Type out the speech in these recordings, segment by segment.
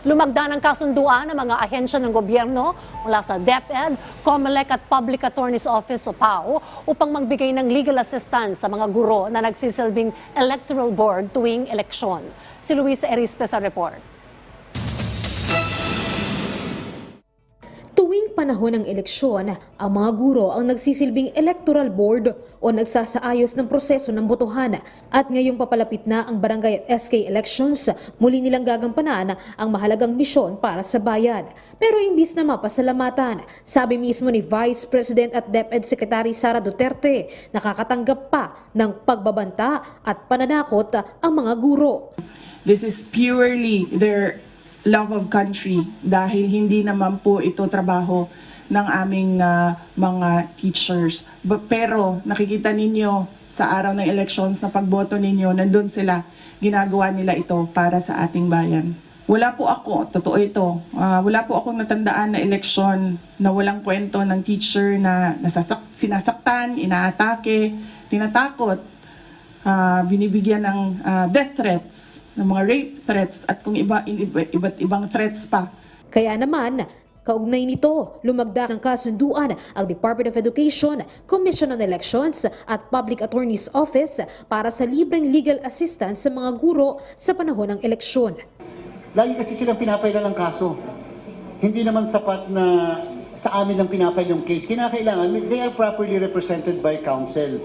Lumagda ng kasunduan ng mga ahensya ng gobyerno mula sa DepEd, COMELEC at Public Attorney's Office o PAO upang magbigay ng legal assistance sa mga guro na nagsisilbing electoral board tuwing eleksyon. Si Luisa Erispe sa report. Tuwing panahon ng eleksyon, ang mga guro ang nagsisilbing electoral board o nagsasaayos ng proseso ng botohan. At ngayong papalapit na ang barangay at SK elections, muli nilang gagampanan ang mahalagang misyon para sa bayan. Pero imbis na mapasalamatan, sabi mismo ni Vice President at DepEd Secretary Sara Duterte, nakakatanggap pa ng pagbabanta at pananakot ang mga guro. This is purely their love of country dahil hindi naman po ito trabaho ng aming mga teachers. Pero nakikita ninyo sa araw ng elections na pagboto ninyo, nandun sila, ginagawa nila ito para sa ating bayan. Wala po ako, totoo ito, wala po akong natandaan na eleksyon na walang kwento ng teacher na sinasaktan, inaatake, tinatakot, binibigyan ng death threats, ng mga rape threats at kung iba't ibang threats pa. Kaya naman, kaugnay nito, lumagda ng kasunduan ang Department of Education, Commission on Elections at Public Attorney's Office para sa libreng legal assistance sa mga guro sa panahon ng eleksyon. Lagi kasi silang pinapailan ng kaso. Hindi naman sapat na sa amin lang pinapail yung case. Kinakailangan, they are properly represented by counsel.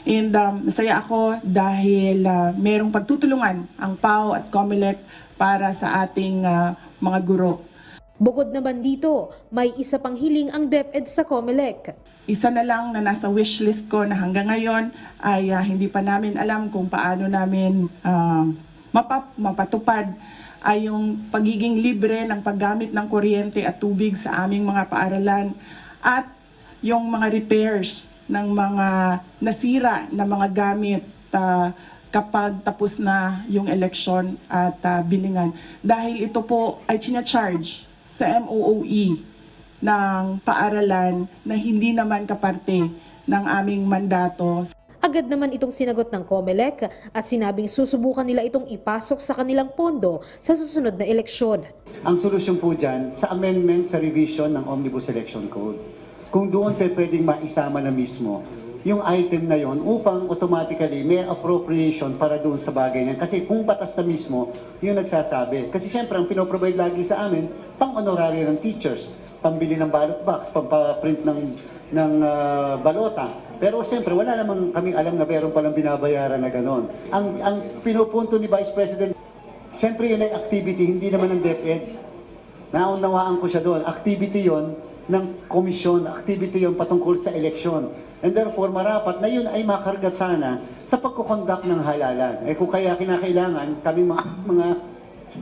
And masaya ako dahil merong pagtutulungan ang PAO at COMELEC para sa ating mga guro. Bukod naman dito, may isa pang hiling ang DepEd sa COMELEC. Isa na lang na nasa wishlist ko na hanggang ngayon ay hindi pa namin alam kung paano namin mapatupad ay yung pagiging libre ng paggamit ng kuryente at tubig sa aming mga paaralan at yung mga repairs ng mga nasira na mga gamit kapag tapos na yung eleksyon at bilingan. Dahil ito po ay charge sa MOOE ng paaralan na hindi naman kaparte ng aming mandato. Agad naman itong sinagot ng COMELEC at sinabing susubukan nila itong ipasok sa kanilang pondo sa susunod na eleksyon. Ang solusyon po dyan, sa amendment sa revision ng Omnibus Election Code. Kung doon pwedeng maisama na mismo yung item na yon upang automatically may appropriation para doon sa bagay niyan. Kasi kung batas na mismo, yung nagsasabi. Kasi siyempre, ang pinoprovide lagi sa amin, pang-honorary ng teachers, pambili ng ballot box, pampa-print ng balota. Pero siyempre, wala namang kaming alam na meron palang binabayaran na gano'n. Ang pinupunto ni Vice President, siyempre yun ay activity, hindi naman ng DepEd. Naunawaan ko siya doon. Activity yon ng komisyon, activity yon patungkol sa eleksyon. And therefore, marapat na yun ay makargat sana sa pagkukonduct ng halalan. Kung kaya kinakailangan kami mga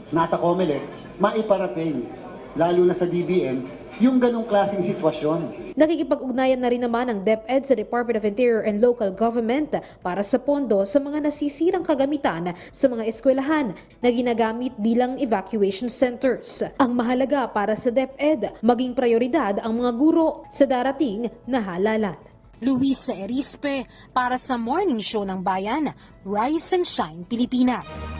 nasa COMELEC, maiparating, lalo na sa DBM, yung ganong klaseng sitwasyon. Nakikipag-ugnayan na rin naman ang DepEd sa Department of Interior and Local Government para sa pondo sa mga nasisirang kagamitan sa mga eskwelahan na ginagamit bilang evacuation centers. Ang mahalaga para sa DepEd, maging prioridad ang mga guro sa darating na halalan. Luisa Erispe para sa Morning Show ng Bayan, Rise and Shine Pilipinas.